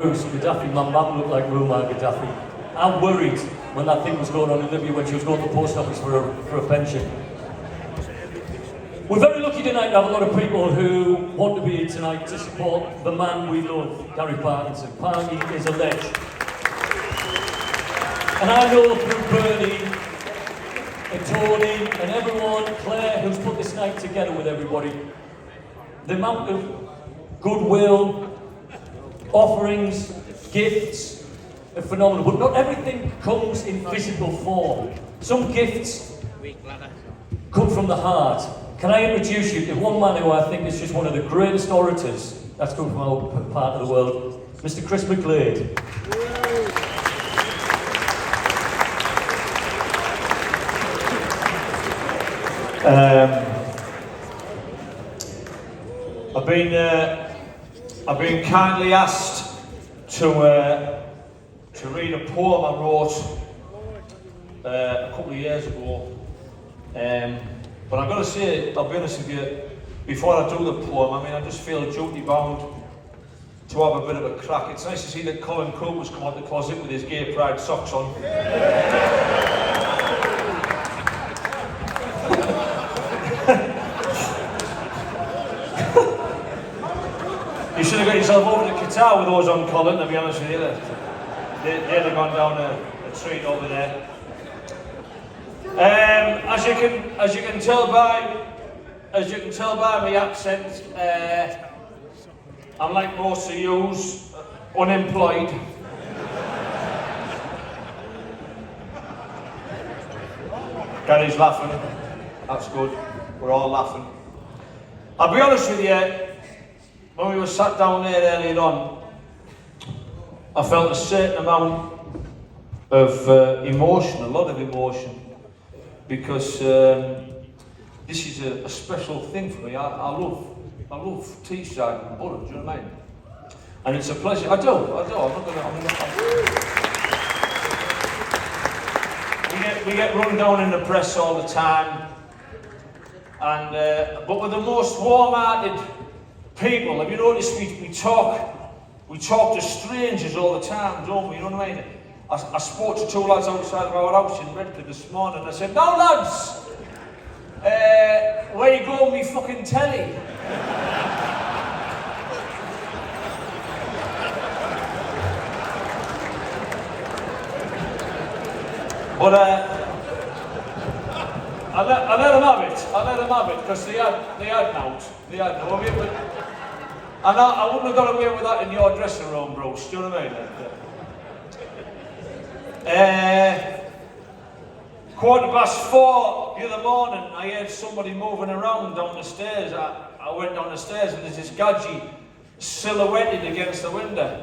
Gaddafi, my mum looked like Muammar Gaddafi. I worried when that thing was going on in Libya when she was going to the post office for a pension. We're very lucky tonight to have a lot of people who want to be here tonight to support the man we love, Gary Parkinson. Parky is a legend. And I know through Bernie and Tony and everyone, Claire, who's put this night together with everybody, the amount of goodwill, offerings, gifts are phenomenal, but not everything comes in physical form. Some gifts come from the heart. Can I introduce you to one man who I think is just one of the greatest orators that's come from our part of the world, Mr. Chris McGlade. I've been kindly asked to read a poem I wrote a couple of years ago, but I've got to say, I'll be honest with you, before I do the poem, I just feel duty bound to have a bit of a crack. It's nice to see that Colin Cooper's come out of the closet with his gay pride socks on. You should have got yourself over to Qatar with those on, Colin, to be honest with you. They'd have gone down a treat over there. As you can tell by my accent, I'm like most of yous, unemployed. Gary's laughing. That's good. We're all laughing. I'll be honest with you. When we were sat down there earlier on, I felt a certain amount of emotion, a lot of emotion, because this is a special thing for me. I love Teesside and Borough, do you know what I mean? And it's a pleasure. I do. I'm not gonna. We get run down in the press all the time, and but we're the most warm-hearted people. Have you noticed we talk to strangers all the time, don't we? You know what I mean? I spoke to two lads outside of our house in Redcliffe this morning and I said, "Now lads, where you go with me fucking telly?" But I let them have it because they had no of it. And I wouldn't have got away with that in your dressing room, Bruce. Do you know what I mean? 4:15 the other morning, I heard somebody moving around down the stairs. I went down the stairs and there's this gadgie silhouetted against the window.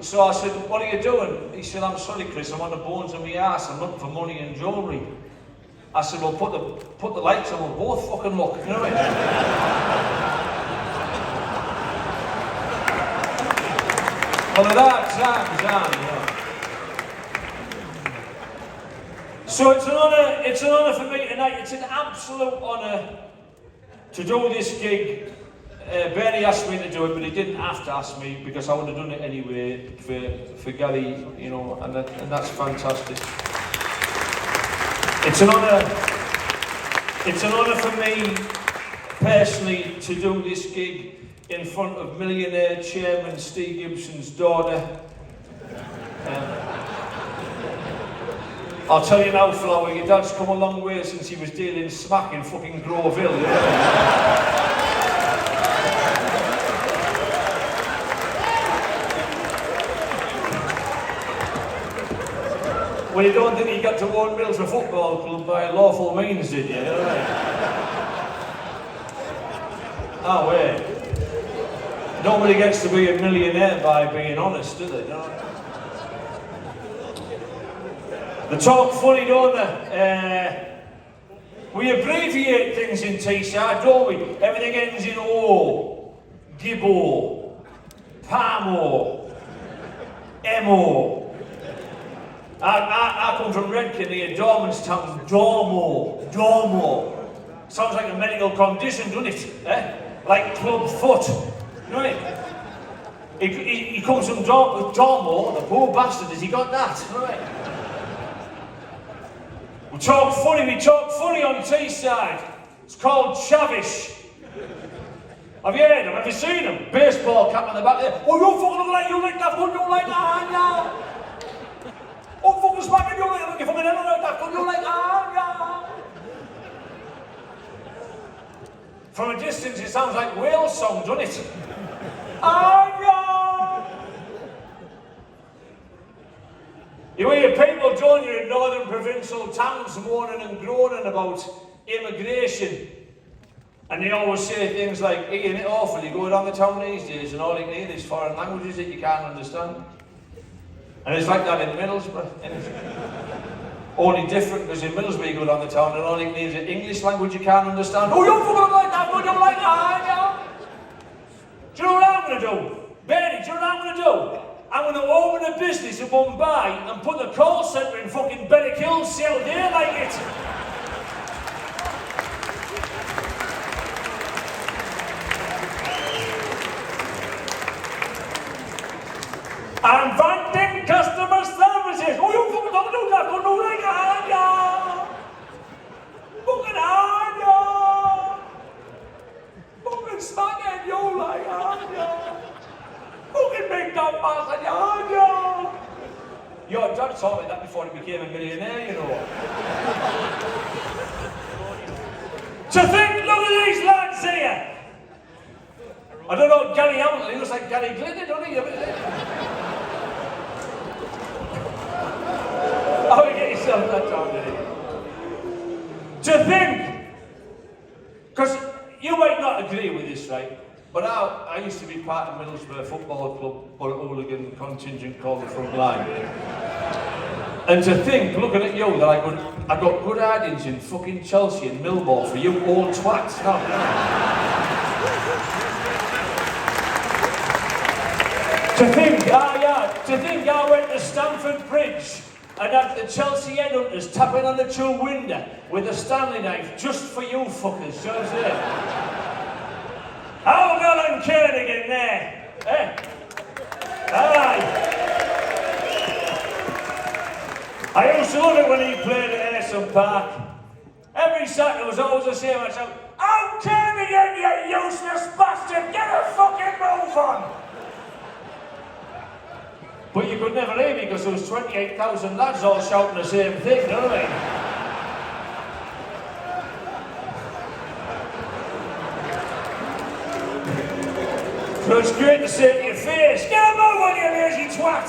So I said, "What are you doing?" He said, "I'm sorry, Chris, I'm on the bones of my ass. I'm looking for money and jewellery." I said, "Well, put the lights on, we'll both fucking look." You know what I mean? Well, at that times, you know. So it's an honour for me tonight. It's an absolute honour to do this gig. Bernie asked me to do it, but he didn't have to ask me because I would have done it anyway for Gary, you know, and that's fantastic. It's an honour for me personally to do this gig in front of millionaire chairman Steve Gibson's daughter. I'll tell you now, Flower, your dad's come a long way since he was dealing smack in fucking Grove Hill. You know? Well, you don't think he got to own Middlesbrough Football Club by lawful means, did you? You know what I mean? Oh, wait. Nobody gets to be a millionaire by being honest, do they? You know? They talk funny, don't they? We abbreviate things in Teesside, don't we? Everything ends in O, Gibbo, Pamo, Mo. I come from Redkin near Dormanstown, Dormo. Sounds like a medical condition, doesn't it? Like club foot. You know what I mean? He comes from Dormo, the poor bastard, has he got that? Right. We talk funny on Teesside. It's called Chavish. Have you heard him? Have you seen him? Baseball cap on the back there. Oh, you fucking look like you like that one, you like that, yeah. Oh, fucking smacking you like you fucking hell like that one, you like that, yeah. From a distance, it sounds like whale song, doesn't it? You hear people, don't you, in northern provincial towns moaning and groaning about immigration. And they always say things like, ain't it awful, you go down the town these days and all you need is foreign languages that you can't understand. And it's like that in Middlesbrough, isn't it? Only different because in Middlesbrough you go down the town and all you need is an English language you can't understand. Oh, you fucking like that, but you don't like that, yeah? Do you know what I'm going to do? Benny, do you know what I'm going to do? I'm going to open a business in Mumbai and put the call centre in fucking Berwick Hills, see how they like it. I'm finding customer services. Oh, you fucking don't do that, don't do like that, yeah. Fucking hard, yeah. Fucking smacking you like that, yeah. Fucking big dog bastard, yeah. Your dad taught me that before he became a millionaire, you know. To think, look at these lads here. I don't know, Gary Hamilton, he looks like Gary Glitter, doesn't he? How do you get yourself that down, did he? To think, because you might not agree with this, right? But I used to be part of Middlesbrough Football Club or a hooligan contingent called the Front Line. And to think, looking at you, that I got good hardings in fucking Chelsea and Millwall for you old twats. No. To think I went to Stamford Bridge and had the Chelsea headhunters tapping on the tube window with a Stanley knife just for you fuckers, you know what I'm saying? How Alan Kernigan there, eh? Aye. I used to love it when he played at Ayson Park. Every Saturday was always the same. I'd shout, "Oh, Kernigan, you useless bastard, get a fucking move on!" But you could never hear me because there was 28,000 lads all shouting the same thing, you know what I mean? So it's great to say to your face, "Get a move on, you lazy twat!"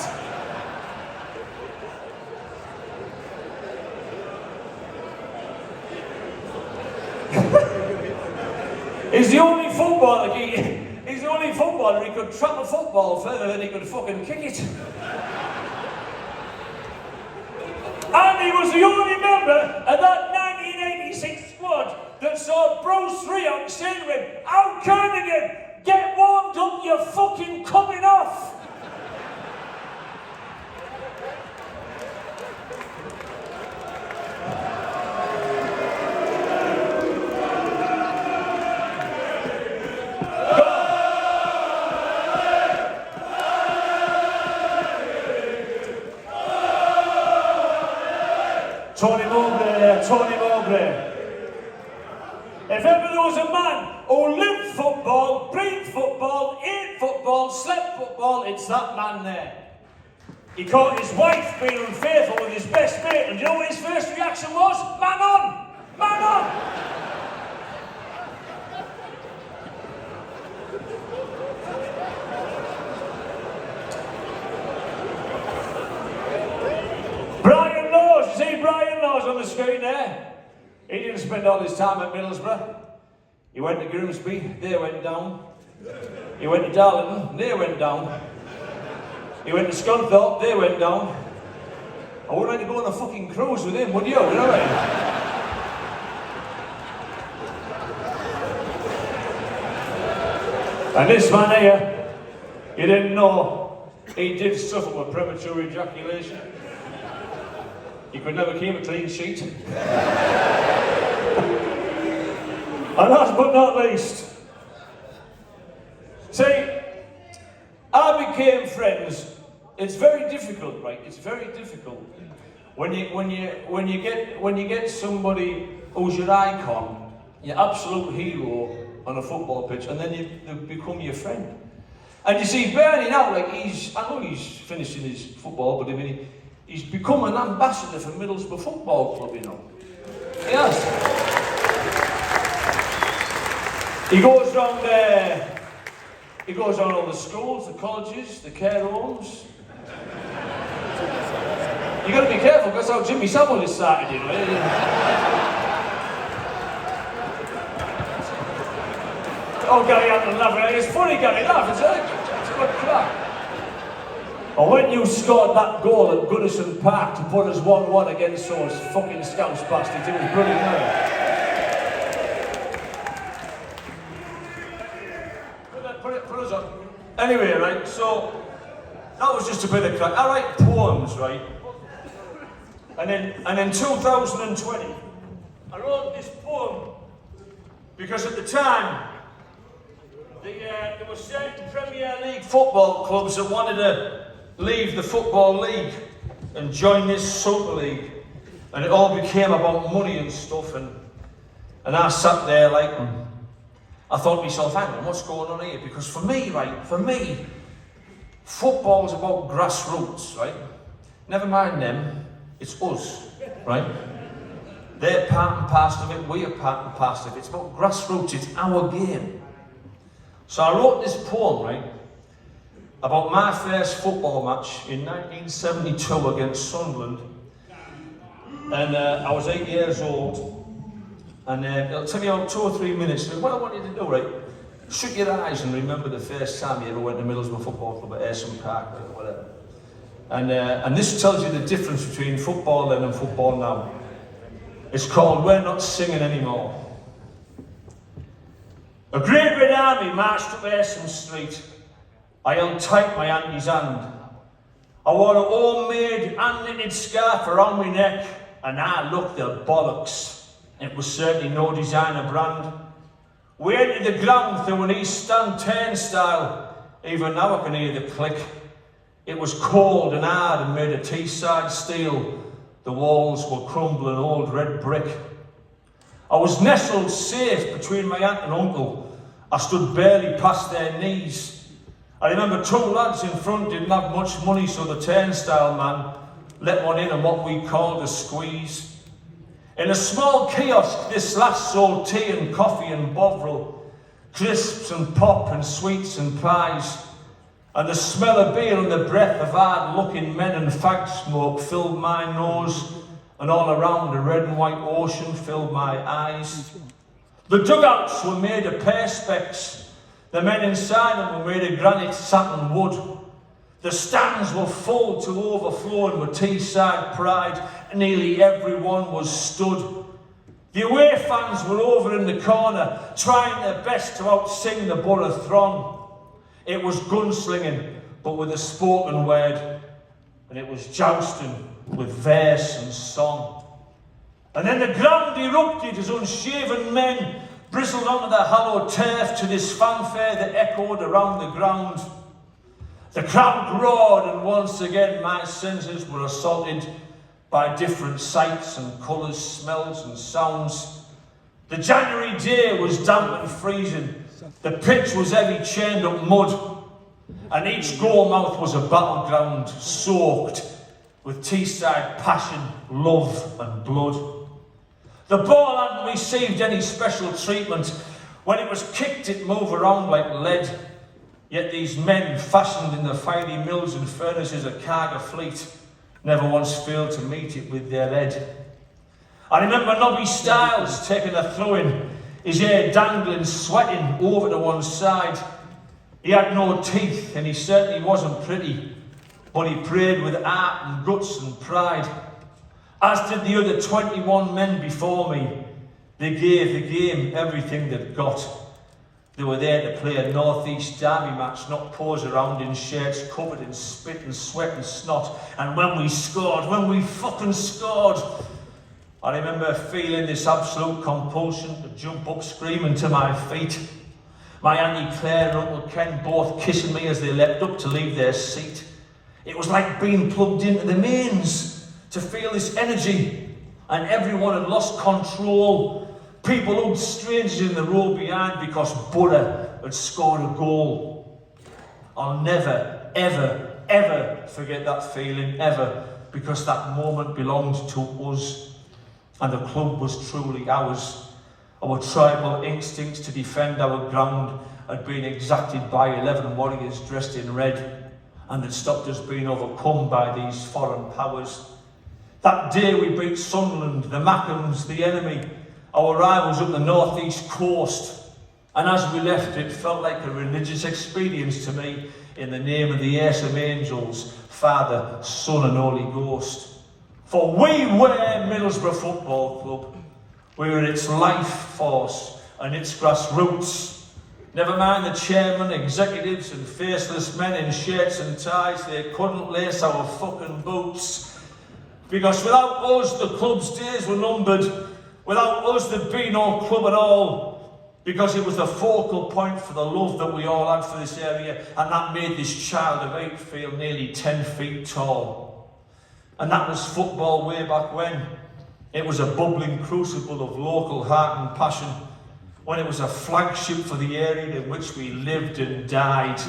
He's the only footballer he could trap a football further than he could fucking kick it. And he was the only member of that 1986 squad that saw Bruce Rioch say to him, "How Kernigan, get warmed up, you're fucking coming off!" Tony Mowbray. If ever there was a man who lived football, breathed football, ate football, slept football, it's that man there. He caught his wife being unfaithful with his best mate, and you know what his first reaction was? Man on! Man on! Brian Laws, you see Brian Laws on the screen there? He didn't spend all his time at Middlesbrough. He went to Grimsby, they went down. He went to Darlington, they went down. He went to Scunthorpe, they went down. I wouldn't like to go on a fucking cruise with him, would you? You know what I mean? And this man here, you didn't know, he did suffer with premature ejaculation. He could never keep a clean sheet. And last but not least, see, I it's very difficult, right? It's very difficult when you get somebody who's your icon, your absolute hero on a football pitch, and then they become your friend. And you see Bernie now, like I know he's finishing his football, but I mean he's become an ambassador for Middlesbrough Football Club, you know. He has. He goes around there. He goes around all the schools, the colleges, the care homes. You got to be careful, because how Jimmy Savile is started, you know. Oh, Gary Anton laughing. It's funny, Gary, laugh. It's a good crack. And when you scored that goal at Goodison Park to put us 1-1 against those fucking Scouse bastards, it was brilliant, wasn't it? Put us on. Anyway, right, so that was just a bit of crack. I write poems, right? And in 2020, I wrote this poem because at the time, there were certain Premier League football clubs that wanted to leave the Football League and join this Super League. And it all became about money and stuff. And I sat there like, I thought to myself, hang on, what's going on here? Because for me, football's about grassroots, right? Never mind them, it's us, right? They're part and parcel of it, we're part and parcel of it. It's about grassroots, it's our game. So I wrote this poem, right, about my first football match in 1972 against Sunderland. And I was 8 years old. And it'll take me about 2 or 3 minutes. And what I want you to do, right, shut your eyes and remember the first time you ever went to Middlesbrough Football Club at Ayson Park or whatever. And this tells you the difference between football then and football now. It's called We're Not Singing Anymore. A great red army marched up Ayson Street. I held tight my auntie's hand. I wore a homemade hand-knitted scarf around my neck, and I looked the bollocks. It was certainly no designer brand. We entered the ground through an East Stand turnstile. Even now I can hear the click. It was cold and hard and made of Teesside steel. The walls were crumbling old red brick. I was nestled safe between my aunt and uncle. I stood barely past their knees. I remember 2 lads in front didn't have much money, so the turnstile man let one in on what we called a squeeze. In a small kiosk, this lass sold tea and coffee and bovril, crisps and pop and sweets and pies. And the smell of beer and the breath of hard-looking men and fag smoke filled my nose, and all around a red and white ocean filled my eyes. The dugouts were made of perspex. The men inside them were made of granite, satin, wood. The stands were full to overflowing with Teesside pride, and nearly everyone was stood. The away fans were over in the corner, trying their best to outsing the borough throng. It was gunslinging, but with a spoken word, and it was jousting with verse and song. And then the ground erupted as unshaven men bristled onto the hallowed turf to this fanfare that echoed around the ground. The crowd roared, and once again my senses were assaulted by different sights and colours, smells and sounds. The January day was damp and freezing. The pitch was heavy, chained up mud, and each goal mouth was a battleground soaked with Teesside passion, love and blood. The ball hadn't received any special treatment. When it was kicked, it moved around like lead. Yet these men, fashioned in the fiery mills and furnaces of Carter Fleet, never once failed to meet it with their head. I remember Nobby Styles taking a throw-in, his hair dangling, sweating over to one side. He had no teeth, and he certainly wasn't pretty, but he prayed with heart and guts and pride. As did the other 21 men before me. They gave the game everything they'd got. They were there to play a North East derby match, not pose around in shirts covered in spit and sweat and snot. And when we fucking scored, I remember feeling this absolute compulsion to jump up screaming to my feet. My Auntie Claire and Uncle Ken both kissing me as they leapt up to leave their seat. It was like being plugged into the mains to feel this energy, and everyone had lost control. People hugged strangers in the row behind because Butter had scored a goal. I'll never, ever, ever forget that feeling, ever, because that moment belonged to us, and the club was truly ours. Our tribal instincts to defend our ground had been exacted by 11 warriors dressed in red, and had stopped us being overcome by these foreign powers. That day we beat Sunderland, the Mackhams, the enemy, our rivals up the northeast coast, and as we left it felt like a religious experience to me, in the name of the Ace of Angels, Father, Son and Holy Ghost. For we were Middlesbrough Football Club. We were its life force and its grassroots. Never mind the chairman, executives and faceless men in shirts and ties, they couldn't lace our fucking boots. Because without us, the club's days were numbered. Without us, there'd be no club at all. Because it was the focal point for the love that we all had for this area, and that made this child of 8 feel nearly 10 feet tall. And that was football way back when. It was a bubbling crucible of local heart and passion, when it was a flagship for the area in which we lived and died.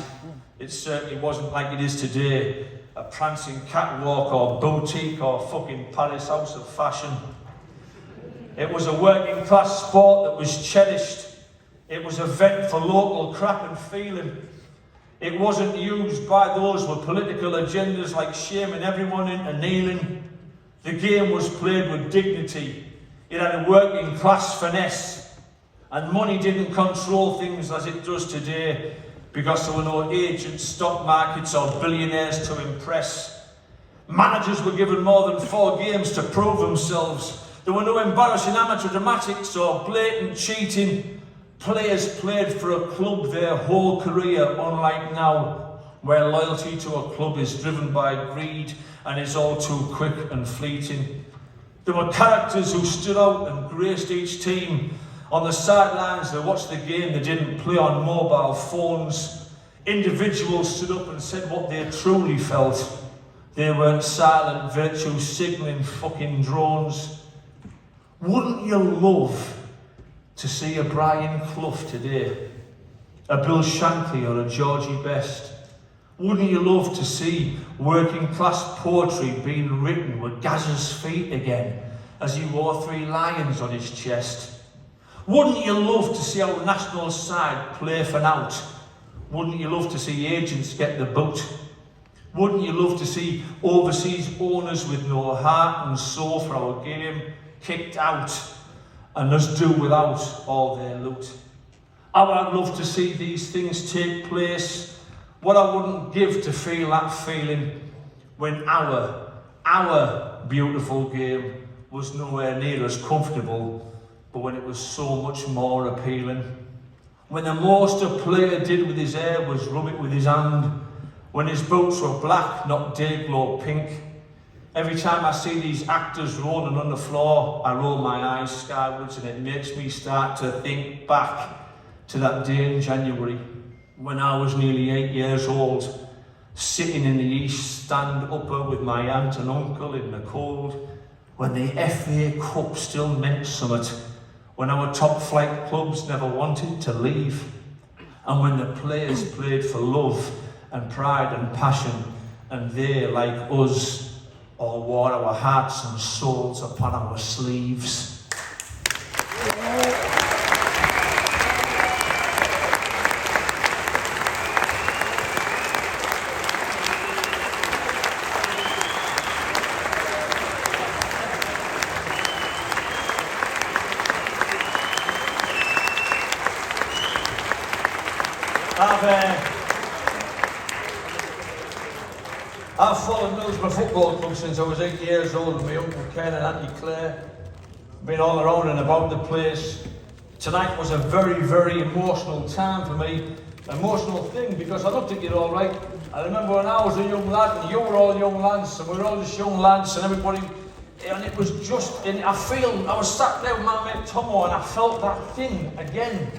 It certainly wasn't like it is today, a prancing catwalk or boutique or fucking Paris house of fashion. It was a working class sport that was cherished. It was a vent for local crack and feeling. It wasn't used by those with political agendas like shaming everyone into kneeling. The game was played with dignity. It had a working class finesse. And money didn't control things as it does today, because there were no agents, stock markets or billionaires to impress. Managers were given more than 4 games to prove themselves. There were no embarrassing amateur dramatics or blatant cheating. Players played for a club their whole career, unlike now, where loyalty to a club is driven by greed and is all too quick and fleeting. There were characters who stood out and graced each team. On the sidelines, they watched the game, they didn't play on mobile phones. Individuals stood up and said what they truly felt. They weren't silent virtue signalling fucking drones. Wouldn't you love to see a Brian Clough today? A Bill Shankly or a Georgie Best? Wouldn't you love to see working class poetry being written with Gaz's feet again as he wore 3 lions on his chest? Wouldn't you love to see our national side play for naught? Wouldn't you love to see agents get the boot? Wouldn't you love to see overseas owners with no heart and soul for our game kicked out and us do without all their loot? I would love to see these things take place. What I wouldn't give to feel that feeling when our beautiful game was nowhere near as comfortable, but when it was so much more appealing. When the most a player did with his hair was rub it with his hand. When his boots were black, not day-glow pink. Every time I see these actors rolling on the floor, I roll my eyes skywards, and it makes me start to think back to that day in January when I was nearly 8 years old, sitting in the East Stand upper with my aunt and uncle in the cold, when the FA Cup still meant something, when our top flight clubs never wanted to leave, and when the players played for love and pride and passion, and they, like us, all wore our hearts and souls upon our sleeves. I've followed Middlesbrough Football Club since I was 8 years old with my Uncle Ken and Auntie Claire. Been all around and about the place. Tonight was a very, very emotional time for me. An emotional thing, because I looked at you all right. I remember when I was a young lad and you were all young lads, and we were all just young lads and everybody, and it was just, and I was sat there with my mate Tomo and I felt that thing again.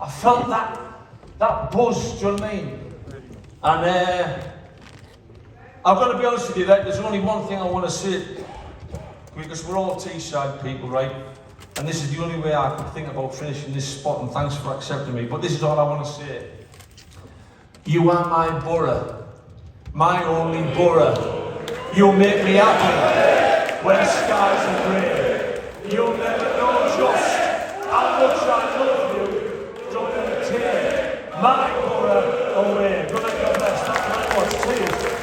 I felt that buzz, do you know what I mean? And I've got to be honest with you, that there's only one thing I want to say, because we're all Teesside people, right? And this is the only way I can think about finishing this spot, and thanks for accepting me, but this is all I want to say. You are my borough, my only borough. You'll make me happy when skies are grey. You'll never know just how much I love you. Don't ever take my borough away. Good night, God bless. Thank you very much. Cheers.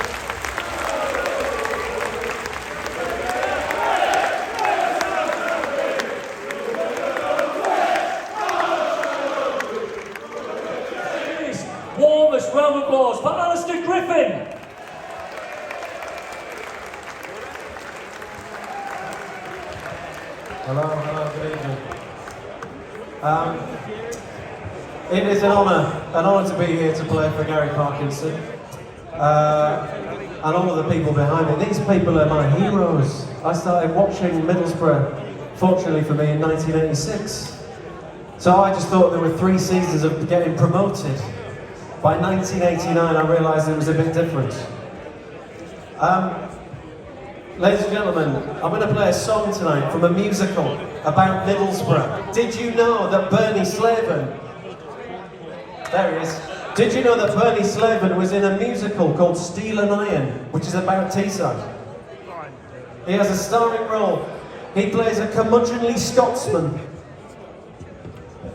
Warmest round of applause for Alistair Griffin. Hello, good evening. It is an honour to be here to play for Gary Parkinson. And all of the people behind me. These people are my heroes. I started watching Middlesbrough, fortunately for me, in 1986. So I just thought there were 3 seasons of getting promoted. By 1989, I realised it was a bit different. Ladies and gentlemen, I'm going to play a song tonight from a musical about Middlesbrough. Did you know that Bernie Slaven, there he is, did you know that Bernie Slaven was in a musical called Steel and Iron, which is about Teesside? He has a starring role. He plays a curmudgeonly Scotsman.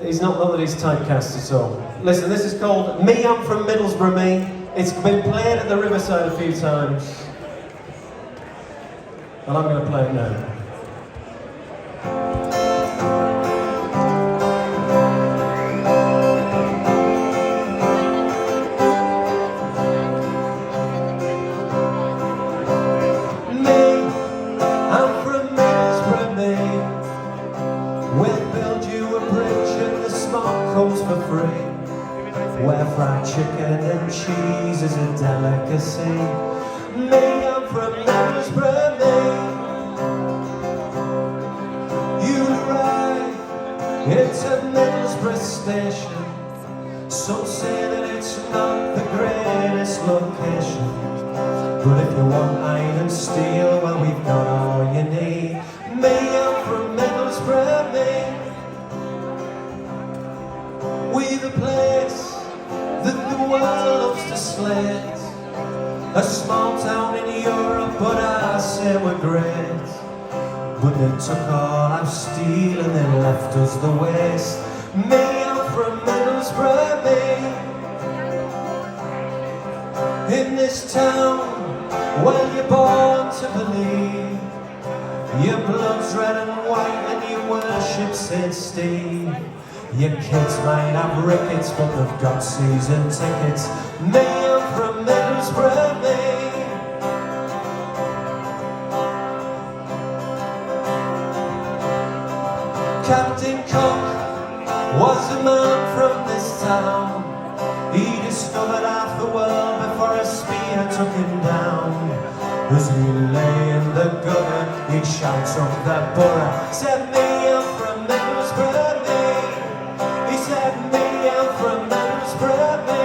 He's not that he's typecast at all. Listen, this is called Me, I'm from Middlesbrough, Me. It's been played at the Riverside a few times. And I'm going to play it now. Me, I'm from Middlesbrough, Me. We'll build you a bridge and the smoke comes for free. Where fried chicken and cheese is a delicacy. Me, I'm from Middlesbrough, Me. You arrive into Middlesbrough station. Some say that it's not the greatest location, but if you want iron and steel, well, we've got all you need. Me, I'm from Middlesbrough, Me. We're the place that the world loves to slate. A small town in Europe, but I say we're great. But they took all our steel and they left us the waste. Me, I'm from Middlesbrough, Me. In this town, well, you're born to believe. Your blood's red and white and you worship St. Steve. Your kids might have rickets, but they've got season tickets. Me, I'm from Middlesbrough, Me. Captain Cook was a man from this town. He discovered half the world before a spear took him down. As he lay in the gutter, he'd shout up the borough. Said, me, I'm from Middlesbrough, Me. He said, me, I'm from Middlesbrough, Me.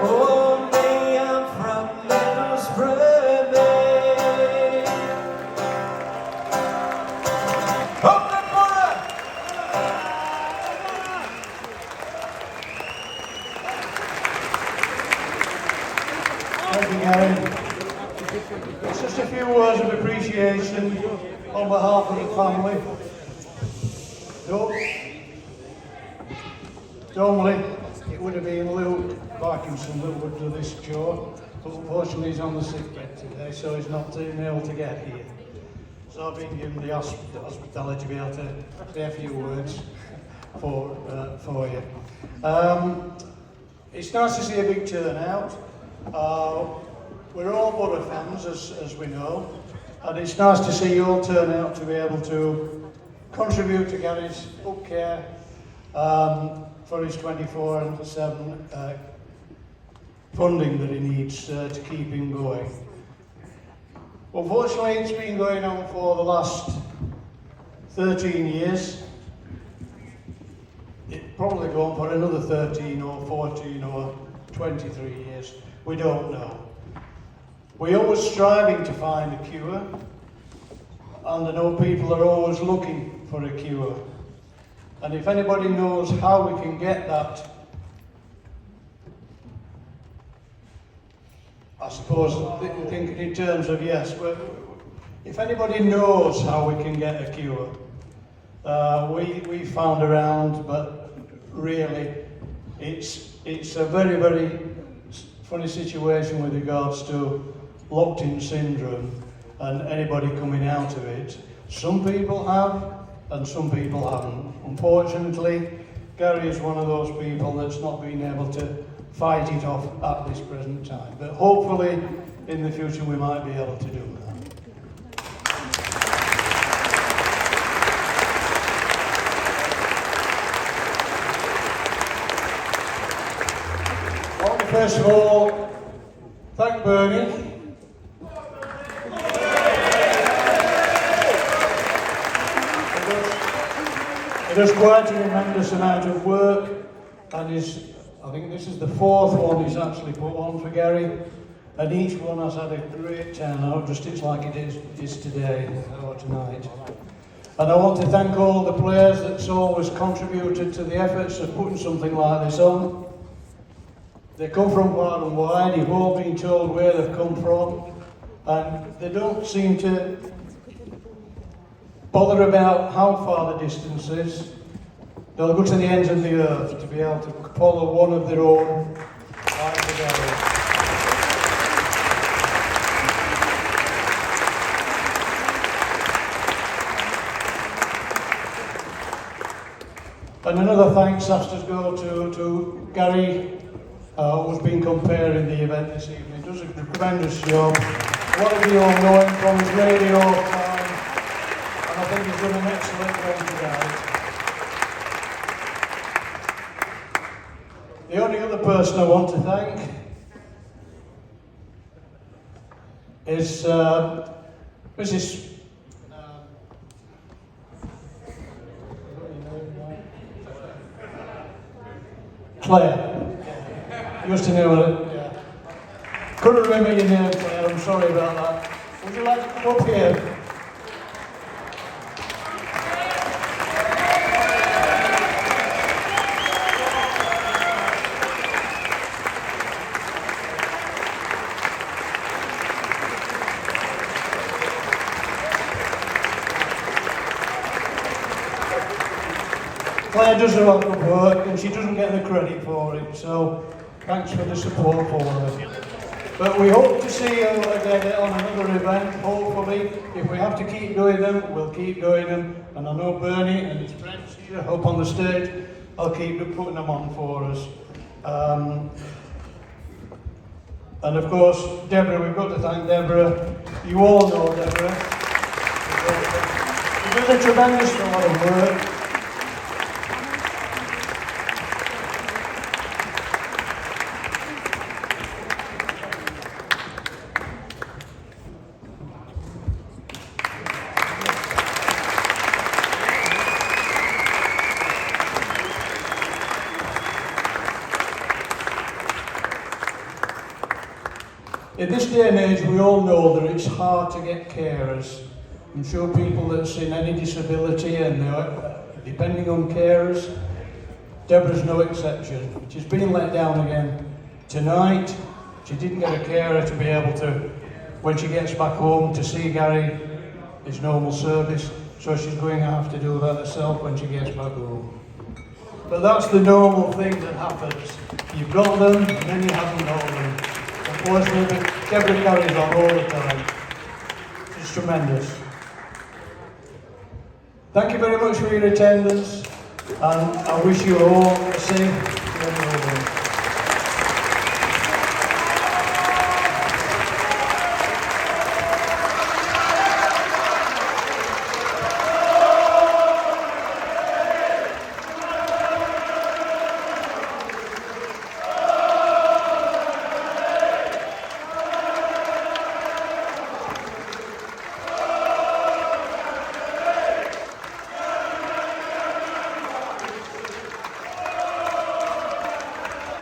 Oh, me, I'm from Middlesbrough, Me. Up the borough! Thank you, Gary. It's just a few words of appreciation on behalf of the family. Normally, it would have been Luke Parkinson that would do this chore, but unfortunately he's on the sick bed today, so he's not been able to get here. So I've been given the hospitality to be able to say a few words for you. It's nice to see a big turnout. We're all Borough fans, as we know, and it's nice to see you all turn out to be able to contribute to Gary's book care for his 24/7 funding that he needs to keep him going. Unfortunately, it's been going on for the last 13 years. It'll probably go on for another 13 or 14 or 23 years. We don't know. We're always striving to find a cure, and I know people are always looking for a cure. And if anybody knows how we can get that, I suppose thinking in terms of yes, if anybody knows how we can get a cure, we found around, but really it's a very, very funny situation with regards to locked-in syndrome and anybody coming out of it. Some people have and some people haven't. Unfortunately, Gary is one of those people that's not been able to fight it off at this present time. But hopefully in the future we might be able to do that. Well, first of all, thank Bernie. It does quite a tremendous amount of work, and I think this is the fourth one he's actually put on for Gary, and each one has had a great turnout, just it's like it is today or tonight. And I want to thank all the players that's always contributed to the efforts of putting something like this on. They come from far and wide, you've all been told where they've come from, and they don't seem to bother about how far the distance is. They'll go to the ends of the earth to be able to follow one of their own like the Gary. And another thanks has to go to Gary, who's been comparing the event this evening. He does a tremendous job. A lot of you all know him from his radio time, and I think he's done an excellent job tonight. The only other person I want to thank is Mrs. Claire. You used to know her. Yeah. Couldn't remember your name, Claire. I'm sorry about that. Would you like to come up here? Claire does a lot of work and she doesn't get the credit for it, so thanks for the support for her. But we hope to see you again on another event, hopefully. If we have to keep doing them, we'll keep doing them. And I know Bernie and his friends here up on the stage, I'll keep putting them on for us. And of course, Deborah, we've got to thank Deborah. You all know Deborah. She does a tremendous amount of work. In this day and age, we all know that it's hard to get carers. I'm sure people that's in any disability and they're depending on carers, Deborah's no exception. She's been let down again tonight. She didn't get a carer to be able to, when she gets back home, to see Gary, his normal service, so she's going to have to do that herself when she gets back home. But that's the normal thing that happens. You've got them, and then you haven't got them. Unfortunately, Deborah carries on all the time. It's tremendous. Thank you very much for your attendance, and I wish you all a safe journey home.